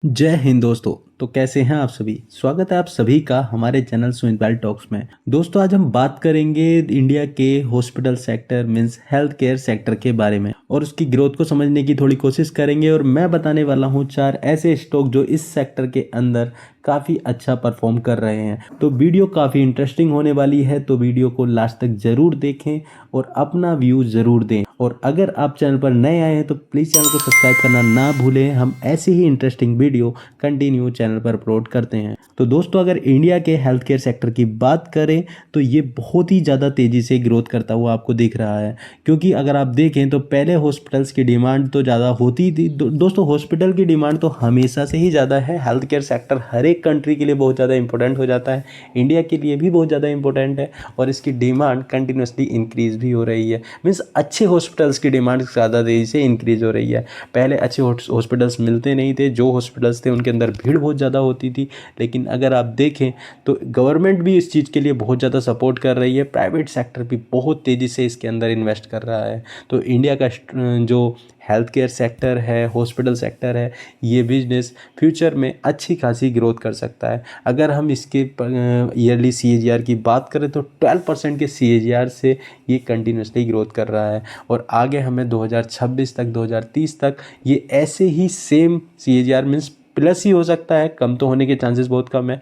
जय हिंद दोस्तों। तो कैसे हैं आप सभी। स्वागत है आप सभी का हमारे चैनल सुमित टॉक्स में। दोस्तों आज हम बात करेंगे इंडिया के hospital sector means health care sector के बारे में और उसकी ग्रोथ को समझने की थोड़ी कोशिश करेंगे। और मैं बताने वाला हूं 4 ऐसे स्टॉक जो इस सेक्टर के अंदर काफ़ी अच्छा परफॉर्म कर रहे हैं। तो वीडियो काफ़ी इंटरेस्टिंग होने वाली है, तो वीडियो को लास्ट तक ज़रूर देखें और अपना व्यू ज़रूर दें। और अगर आप चैनल पर नए आए हैं तो प्लीज़ चैनल को सब्सक्राइब करना ना भूलें। हम ऐसे ही इंटरेस्टिंग वीडियो कंटिन्यू चैनल पर अपलोड करते हैं। तो दोस्तों अगर इंडिया के हेल्थ केयर सेक्टर की बात करें तो ये बहुत ही ज़्यादा तेज़ी से ग्रोथ करता हुआ आपको दिख रहा है। क्योंकि अगर आप देखें तो पहले हॉस्पिटल्स की डिमांड तो ज़्यादा होती थी। दोस्तों हॉस्पिटल की डिमांड तो हमेशा से ही ज़्यादा है। हेल्थ केयर सेक्टर हर एक कंट्री के लिए बहुत ज़्यादा इंपॉर्टेंट हो जाता है, इंडिया के लिए भी बहुत ज़्यादा इंपॉर्टेंट है। और इसकी डिमांड कंटिन्यूसली इंक्रीज़ भी हो रही है। मीन्स अच्छे हॉस्पिटल्स की डिमांड ज़्यादा तेज़ी से इंक्रीज़ हो रही है। पहले अच्छे हॉस्पिटल्स मिलते नहीं थे, जो हॉस्पिटल्स थे उनके अंदर भीड़ बहुत ज़्यादा होती थी। लेकिन अगर आप देखें तो गवर्नमेंट भी इस चीज़ के लिए बहुत ज़्यादा सपोर्ट कर रही है, प्राइवेट सेक्टर भी बहुत तेज़ी से इसके अंदर इन्वेस्ट कर रहा है। तो इंडिया का जो हेल्थ केयर सेक्टर है, हॉस्पिटल सेक्टर है, ये बिजनेस फ्यूचर में अच्छी खासी ग्रोथ कर सकता है। अगर हम इसके ईयरली CAGR की बात करें तो 12% के CAGR से ये कंटिन्यूसली ग्रोथ कर रहा है। और आगे हमें 2026 तक 2030 तक ये ऐसे ही सेम CAGR मीन्स प्लस ही हो सकता है, कम तो होने के चांसेस बहुत कम है,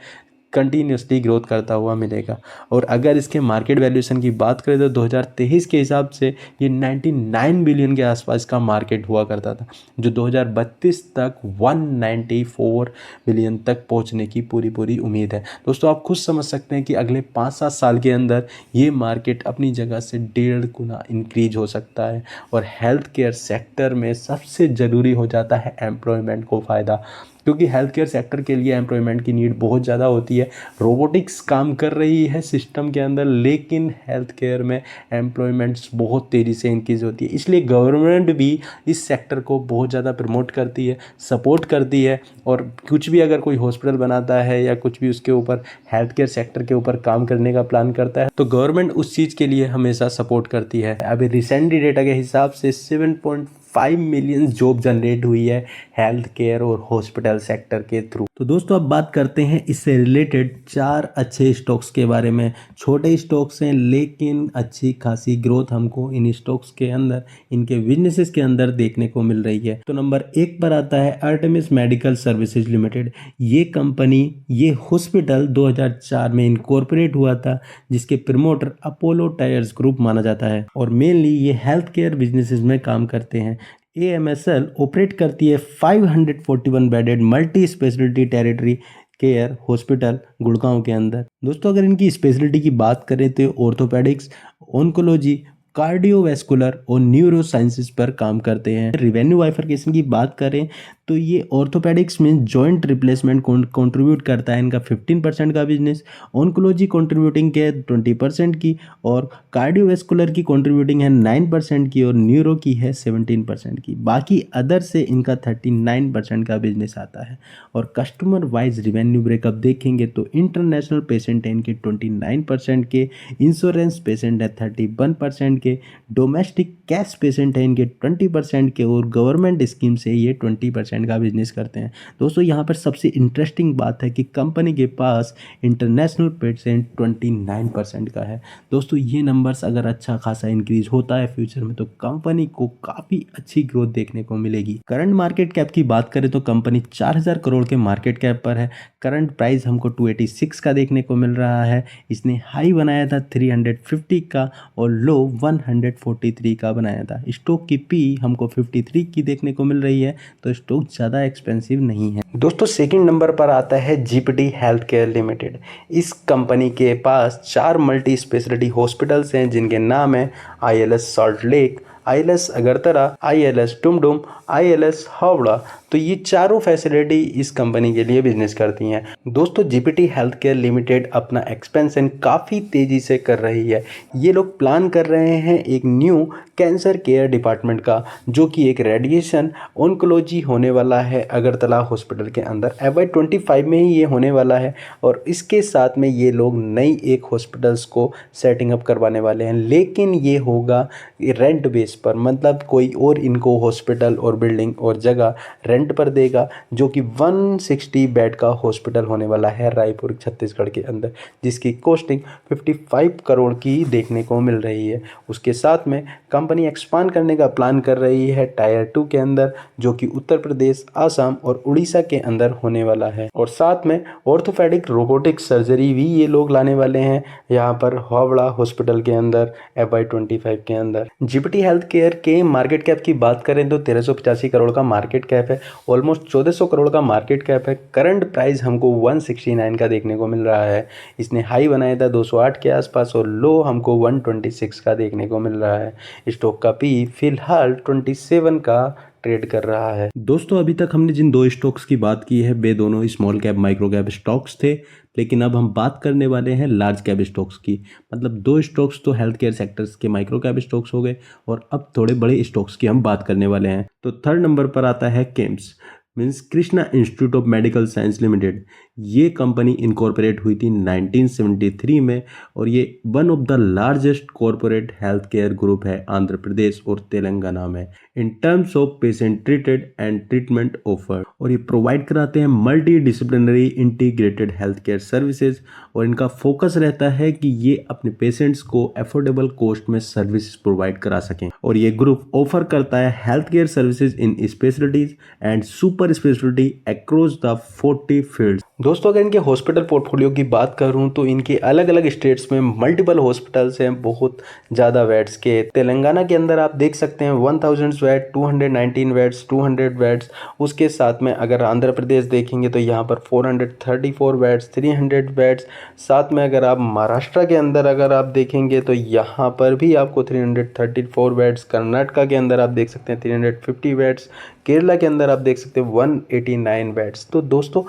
कंटिन्यूसली ग्रोथ करता हुआ मिलेगा। और अगर इसके मार्केट वैल्यूएशन की बात करें तो 2023 के हिसाब से ये 99 बिलियन के आसपास का मार्केट हुआ करता था, जो 2032 तक 194 बिलियन तक पहुंचने की पूरी उम्मीद है। दोस्तों आप खुद समझ सकते हैं कि अगले 5-7 साल के अंदर ये मार्केट अपनी जगह से 1.5 गुना इंक्रीज हो सकता है। और हेल्थ केयर सेक्टर में सबसे ज़रूरी हो जाता है एम्प्लॉयमेंट को फ़ायदा, क्योंकि हेल्थ केयर सेक्टर के लिए एम्प्लॉयमेंट की नीड बहुत ज़्यादा होती है। रोबोटिक्स काम कर रही है सिस्टम के अंदर, लेकिन हेल्थ केयर में एम्प्लॉयमेंट्स बहुत तेज़ी से इंक्रीज होती है। इसलिए गवर्नमेंट भी इस सेक्टर को बहुत ज़्यादा प्रमोट करती है, सपोर्ट करती है। और कुछ भी अगर कोई हॉस्पिटल बनाता है या कुछ भी उसके ऊपर हेल्थ केयर सेक्टर के ऊपर काम करने का प्लान करता है तो गवर्नमेंट उस चीज़ के लिए हमेशा सपोर्ट करती है। अभी रिसेंटली डेटा के हिसाब से 7.5 मिलियन जॉब जनरेट हुई है हेल्थ केयर और हॉस्पिटल सेक्टर के थ्रू। तो दोस्तों अब बात करते हैं इससे रिलेटेड 4 अच्छे स्टॉक्स के बारे में। छोटे स्टॉक्स हैं लेकिन अच्छी खासी ग्रोथ हमको इन स्टॉक्स के अंदर, इनके बिजनेसेस के अंदर देखने को मिल रही है। तो नंबर 1 पर आता है आर्टेमिस मेडिकल सर्विसेज लिमिटेड। ये कंपनी, ये हॉस्पिटल 2004 में इनकॉर्पोरेट हुआ था, जिसके प्रमोटर अपोलो टायर्स ग्रुप माना जाता है। और मेनली ये हेल्थ केयर बिजनेसेस में काम करते हैं। AMSL ऑपरेट करती है 541 bedded multi speciality territory care hospital Gurgaon के अंदर। दोस्तों अगर इनकी स्पेशलिटी की बात करें तो ऑर्थोपेडिक्स, ऑन्कोलॉजी, कार्डियोवैस्कुलर और न्यूरो साइंसेस पर काम करते हैं। रिवेन्यू बाइफरकेशन की बात करें तो ये ऑर्थोपेडिक्स में जॉइंट रिप्लेसमेंट कंट्रीब्यूट करता है इनका 15% का बिजनेस, ऑन्कोलॉजी कंट्रीब्यूटिंग के 20% की, और कार्डियोवैस्कुलर की कंट्रीब्यूटिंग है 9% की, और न्यूरो की है 17% की। बाकी अदर से इनका 39% का बिजनेस आता है। और कस्टमर वाइज रिवेन्यू ब्रेकअप देखेंगे तो इंटरनेशनल पेशेंट है इनके 29% के, इंश्योरेंस पेशेंट है 31% के, डोमेस्टिक कैश पेशेंट है इनके 20% के, और गवर्नमेंट स्कीम से ये 20% का बिजनेस करते हैं। दोस्तों यहाँ पर सबसे इंटरेस्टिंग बात है कि कंपनी के पास इंटरनेशनल पेशेंट 29% का है। दोस्तों ये नंबर्स अगर अच्छा खासा इंक्रीज होता है फ्यूचर में तो कंपनी को काफ़ी अच्छी ग्रोथ देखने को मिलेगी। करंट मार्केट कैप की बात करें तो कंपनी 4000 करोड़ के मार्केट कैप पर है। करंट प्राइस हमको 286 का देखने को मिल रहा है। इसने हाई बनाया था 350 का और लो 143 का बनाया था। स्टॉक की पी हमको 53 की देखने को मिल रही है, तो स्टॉक ज़्यादा एक्सपेंसिव नहीं है। दोस्तों सेकंड नंबर पर आता है GPT हेल्थ केयर लिमिटेड। इस कंपनी के पास 4 मल्टी स्पेशलिटी हॉस्पिटल्स हैं जिनके नाम है ILS salt lake, ILS Agartala, ILS टुमडुम, ILS Howrah. तो ये चारों फैसिलिटी इस कंपनी के लिए बिजनेस करती हैं। दोस्तों GPT हेल्थ केयर लिमिटेड अपना एक्सपेंशन काफ़ी तेज़ी से कर रही है। ये लोग प्लान कर रहे हैं एक न्यू कैंसर केयर डिपार्टमेंट का, जो कि एक रेडिएशन ऑन्कोलॉजी होने वाला है अगरतला हॉस्पिटल के अंदर। FY25 में ही ये होने वाला है। और इसके साथ में ये लोग नई एक हॉस्पिटल्स को सेटिंग अप करवाने वाले हैं, लेकिन ये होगा रेंट बेस पर, मतलब कोई और इनको हॉस्पिटल और बिल्डिंग और जगह रेंट पर देगा, जो कि 160 बेड का हॉस्पिटल होने वाला है रायपुर छत्तीसगढ़ के अंदर, जिसकी कॉस्टिंग 55 करोड़ की देखने को मिल रही है। उसके साथ में कंपनी एक्सपांड करने का प्लान कर रही है टायर 2 के अंदर, जो कि उत्तर प्रदेश, आसाम और उड़ीसा के अंदर होने वाला है। और साथ में ऑर्थोपेडिक रोबोटिक सर्जरी भी ये लोग लाने वाले हैं यहाँ पर हावड़ा हॉस्पिटल के अंदर FY25 के अंदर। जीपीटी हेल्थ केयर के मार्केट कैप की बात करें तो 1385 करोड़ का मार्केट कैप है, ऑलमोस्ट 1400 करोड़ का मार्केट कैप है। करंट प्राइस हमको 169 का देखने को मिल रहा है। इसने हाई बनाया था 208 के आसपास और लो हमको 126 का देखने को मिल रहा है। स्टॉक का पी फिलहाल 27 का ट्रेड कर रहा है। दोस्तों अभी तक हमने जिन दो स्टॉक्स की बात की है वे दोनों small cap micro cap stocks थे, लेकिन अब हम बात करने वाले हैं लार्ज कैप स्टॉक्स की। मतलब दो स्टॉक्स तो हेल्थ केयर सेक्टर्स के माइक्रो कैप स्टॉक्स हो गए और अब थोड़े बड़े स्टॉक्स की हम बात करने वाले हैं। तो थर्ड नंबर पर आता है KIMS means Krishna institute of medical science limited. ये कंपनी इनकॉर्पोरेट हुई थी 1973 में और ये one of the largest corporate health care group है आंध्र प्रदेश और तेलंगाना में in terms of patient treated and treatment offer. और ये प्रोवाइड कराते हैं multi disciplinary integrated health care services और इनका फोकस रहता है कि ये अपने पेशेंट्स को अफोर्डेबल कॉस्ट में सर्विस प्रोवाइड करा सकें। और ये ग्रुप ऑफर करता है health care services in specialities and super speciality across the 40 fields. दोस्तों अगर इनके हॉस्पिटल पोर्टफोलियो की बात करूं तो इनके अलग अलग स्टेट्स में मल्टीपल हॉस्पिटल्स हैं, बहुत ज़्यादा बेड्स के। तेलंगाना के अंदर आप देख सकते हैं 1000 बेड, 219 बेड्स, 200 बेड्स। उसके साथ में अगर आंध्र प्रदेश देखेंगे तो यहाँ पर 434 बेड्स, 300 बेड्स। साथ में अगर आप महाराष्ट्र के अंदर अगर आप देखेंगे तो यहाँ पर भी आपको 334 बेड्स। कर्नाटका के अंदर आप देख सकते हैं 350 बेड्स। केरला के अंदर आप देख सकते हैं 189 बेड्स। तो दोस्तों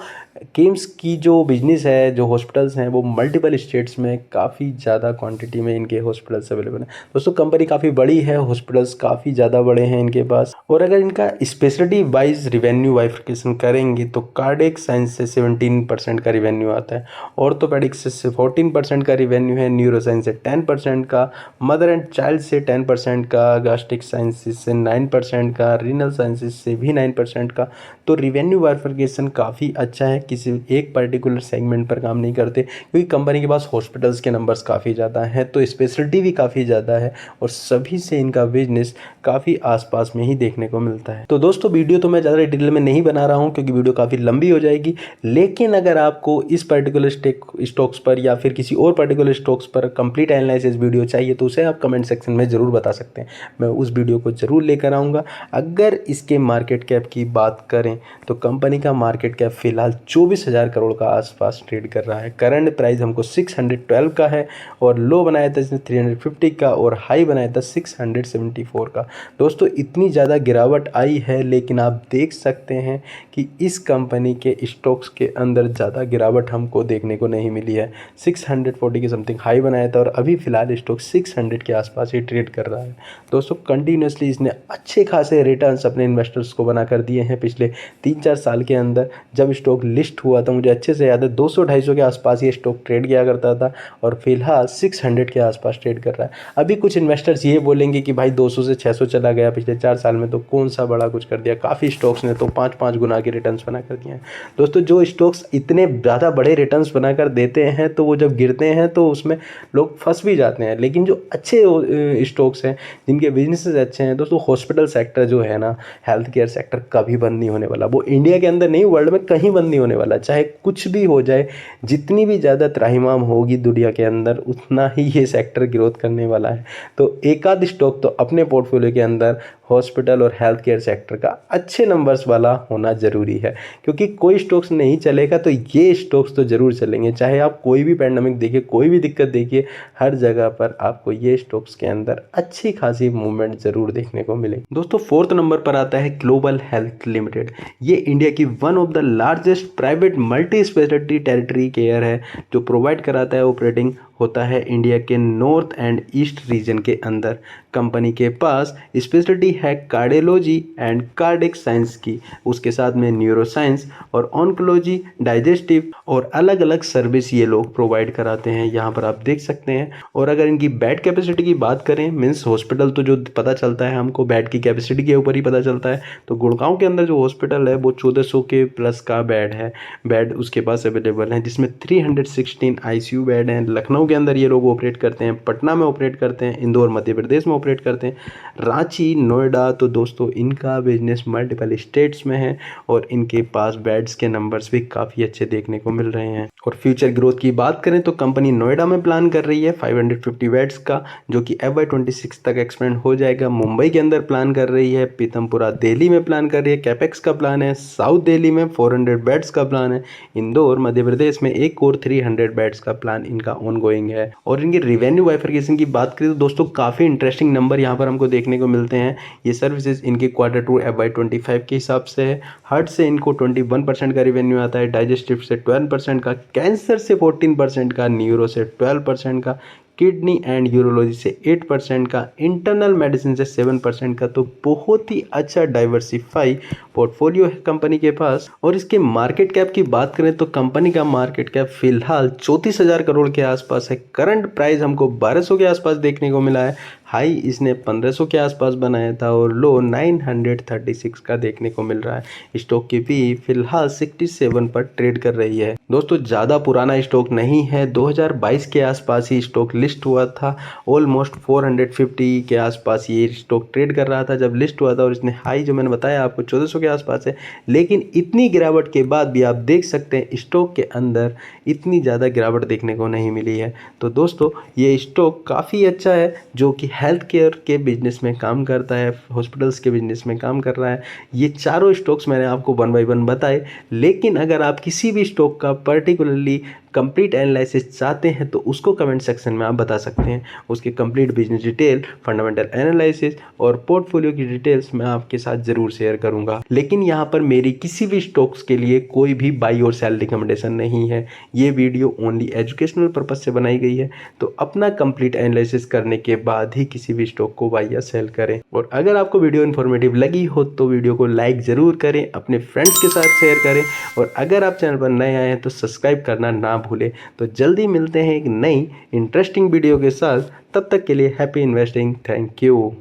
किम्स की जो बिजनेस है, जो हॉस्पिटल्स हैं, वो मल्टीपल स्टेट्स में काफ़ी ज़्यादा क्वांटिटी में इनके हॉस्पिटल्स अवेलेबल हैं। दोस्तों कंपनी काफ़ी बड़ी है, हॉस्पिटल्स काफ़ी ज़्यादा बड़े हैं इनके पास। और अगर इनका स्पेशलिटी वाइज रिवेन्यू बाइफर्केशन करेंगे तो कार्डियक साइंस से 17% का रिवेन्यू आता है, ऑर्थोपेडिक्स से 14% का रिवेन्यू है, न्यूरो साइंस से 10% का, मदर एंड चाइल्ड से 10% का, गैस्ट्रिक साइंसिस से 9% का, रीनल साइंसिस से भी 9% का। तो रिवेन्यू बाइफर्केशन काफ़ी अच्छा है, किसी एक पर्टिकुलर सेगमेंट पर काम नहीं करते, क्योंकि कंपनी के पास हॉस्पिटल्स के नंबर्स काफ़ी ज़्यादा हैं, तो स्पेशलिटी भी काफ़ी ज़्यादा है और सभी से इनका बिजनेस काफ़ी आसपास में ही देखने को मिलता है। तो दोस्तों वीडियो तो मैं ज़्यादा डिटेल में नहीं बना रहा हूँ क्योंकि वीडियो काफ़ी लंबी हो जाएगी, लेकिन अगर आपको इस पर्टिकुलर स्टॉक्स पर या फिर किसी और पर्टिकुलर स्टॉक्स पर कंप्लीट एनालिसिस वीडियो चाहिए तो उसे आप कमेंट सेक्शन में ज़रूर बता सकते हैं, मैं उस वीडियो को ज़रूर लेकर आऊँगा। अगर इसके मार्केट कैप की बात करें तो कंपनी का मार्केट कैप फिलहाल 24,000 करोड़ का आसपास ट्रेड कर रहा है। करंट प्राइस हमको 612 का है और लो बनाया था इसने 350 का और हाई बनाया था 674 का। दोस्तों इतनी ज़्यादा गिरावट आई है, लेकिन आप देख सकते हैं कि इस कंपनी के स्टॉक्स के अंदर ज़्यादा गिरावट हमको देखने को नहीं मिली है। 640 के समथिंग हाई बनाया था और अभी फ़िलहाल स्टॉक 600 के आसपास ही ट्रेड कर रहा है। दोस्तों कंटिन्यूसली इसने अच्छे खासे रिटर्न्स अपने इन्वेस्टर्स को बना कर दिए हैं पिछले 3-4 साल के अंदर। जब स्टॉक लिस्ट हुआ था मुझे अच्छे से याद है 200-250 के आसपास ये स्टॉक ट्रेड किया करता था और फिलहाल 600 के आसपास ट्रेड कर रहा है। अभी कुछ इन्वेस्टर्स ये बोलेंगे कि भाई 200 से 600 चला गया पिछले 4 साल में, तो कौन सा बड़ा कुछ कर दिया। काफ़ी स्टॉक्स ने तो 5-5 गुना के रिटर्न्स बना कर दिए हैं। दोस्तों जो स्टॉक्स इतने ज़्यादा बड़े रिटर्न्स बना कर देते हैं तो वो जब गिरते हैं तो उसमें लोग फंस भी जाते हैं, लेकिन जो अच्छे स्टॉक्स हैं जिनके बिजनेसेस अच्छे हैं, दोस्तों हॉस्पिटल सेक्टर जो है ना, हेल्थ केयर सेक्टर कभी बंद नहीं होने वाला। वो इंडिया के अंदर नहीं, वर्ल्ड में कहीं बंद नहीं होने वाला। चाहे कुछ भी हो जाए, जितनी भी ज़्यादा त्राहिमाम होगी दुनिया के अंदर, उतना ही ये सेक्टर ग्रोथ करने वाला है। तो एक आध स्टॉक तो अपने पोर्टफोलियो के अंदर हॉस्पिटल और हेल्थ केयर सेक्टर का अच्छे नंबर्स वाला होना ज़रूरी है, क्योंकि कोई स्टॉक्स नहीं चलेगा तो ये स्टॉक्स तो ज़रूर चलेंगे। चाहे आप कोई भी पैंडेमिक देखिए, कोई भी दिक्कत देखिए, हर जगह पर आपको ये स्टॉक्स के अंदर अच्छी खासी मूवमेंट ज़रूर देखने को मिले। दोस्तों फोर्थ नंबर पर आता है ग्लोबल हेल्थ लिमिटेड। ये इंडिया की one of the largest private multi speciality territory care है, जो प्रोवाइड कराता है ऑपरेटिंग होता है इंडिया के नॉर्थ एंड ईस्ट रीजन के अंदर। कंपनी के पास स्पेशलिटी है कार्डियोलॉजी एंड कार्डिक साइंस की, उसके साथ में न्यूरो साइंस और ऑन्कोलॉजी, डाइजेस्टिव और अलग अलग सर्विस ये लोग प्रोवाइड कराते हैं, यहाँ पर आप देख सकते हैं। और अगर इनकी बेड कैपेसिटी की बात करें, मीन्स हॉस्पिटल तो जो पता चलता है हमको बेड की कैपेसिटी के ऊपर ही पता चलता है, तो गुड़गांव के अंदर जो हॉस्पिटल है वो 1400 के प्लस का बेड उसके पास अवेलेबल है, जिसमें 316 आईसीयू बेड हैं। लखनऊ के अंदर ये लोग ऑपरेट करते हैं, पटना में ऑपरेट करते हैं, इंदौर मध्य प्रदेश में ऑपरेट करते हैं, रांची, नोएडा। तो दोस्तों इनका बिजनेस मल्टीपल स्टेट्स में है और इनके पास बेड्स के नंबर्स भी काफ़ी अच्छे देखने को मिल रहे हैं। और फ्यूचर ग्रोथ की बात करें तो कंपनी नोएडा में प्लान कर रही है 550 बेड्स का, जो कि FY26 तक एक्सपेंड हो जाएगा। मुंबई के अंदर प्लान कर रही है, पीतमपुरा दिल्ली में प्लान कर रही है, कैपेक्स का प्लान है, साउथ दिल्ली में 400 बेड्स का प्लान है, इंदौर मध्य प्रदेश में एक और 300 बेड्स का प्लान इनका ऑनगोइंग है। और इनकी रेवेन्यू बाइफरकेशन की बात करें तो दोस्तों काफ़ी इंटरेस्टिंग नंबर यहाँ पर हमको देखने को मिलते हैं। ये सर्विसेज इनके Q2 FY25 के हिसाब से है। हार्ट से इनको 21% का रेवेन्यू आता है, डाइजेस्टिव से 12% का, कैंसर से 14% का, न्यूरो से 12% का, किडनी एंड यूरोलॉजी से 8% का, इंटरनल मेडिसिन से 7% का। तो बहुत ही अच्छा डाइवर्सिफाई पोर्टफोलियो है कंपनी के पास। और इसके मार्केट कैप की बात करें तो कंपनी का मार्केट कैप फिलहाल 34,000 करोड़ के आसपास है। करंट प्राइस हमको 1200 के आसपास देखने को मिला है। हाई इसने 1500 के आसपास बनाया था और लो 936 का देखने को मिल रहा है। स्टॉक की भी फिलहाल 67 पर ट्रेड कर रही है। दोस्तों ज़्यादा पुराना स्टॉक नहीं है, 2022 के आसपास ही स्टॉक लिस्ट हुआ था। ऑलमोस्ट 450 के आसपास ये स्टॉक ट्रेड कर रहा था जब लिस्ट हुआ था, और इसने हाई जो मैंने बताया आपको 1400 के आसपास है। लेकिन इतनी गिरावट के बाद भी आप देख सकते हैं स्टॉक के अंदर इतनी ज़्यादा गिरावट देखने को नहीं मिली है। तो दोस्तों ये स्टॉक काफ़ी अच्छा है, जो कि हेल्थ केयर के बिजनेस में काम करता है, हॉस्पिटल्स के बिजनेस में काम कर रहा है। ये चारों स्टॉक्स मैंने आपको 1 बाय 1 बताए। लेकिन अगर आप किसी भी स्टॉक का पर्टिकुलरली कंप्लीट एनालिसिस चाहते हैं तो उसको कमेंट सेक्शन में आप बता सकते हैं। उसके complete business detail, fundamental analysis और पोर्टफोलियो की डिटेल्स मैं आपके साथ ज़रूर शेयर करूंगा। लेकिन यहाँ पर मेरी किसी भी स्टॉक्स के लिए कोई भी बाई और सेल रिकमेंडेशन नहीं है। ये वीडियो ओनली एजुकेशनल पर्पज से बनाई गई है, तो अपना कंप्लीट एनालिसिस करने के बाद ही किसी भी स्टॉक को बाई या सेल करें। और अगर आपको वीडियो इन्फॉर्मेटिव लगी हो तो वीडियो को लाइक ज़रूर करें, अपने फ्रेंड्स के साथ शेयर करें, और अगर आप चैनल पर नए आए हैं तो सब्सक्राइब करना ना भूलें। तो जल्दी मिलते हैं एक नई इंटरेस्टिंग वीडियो के साथ, तब तक के लिए हैप्पी इन्वेस्टिंग। Thank you.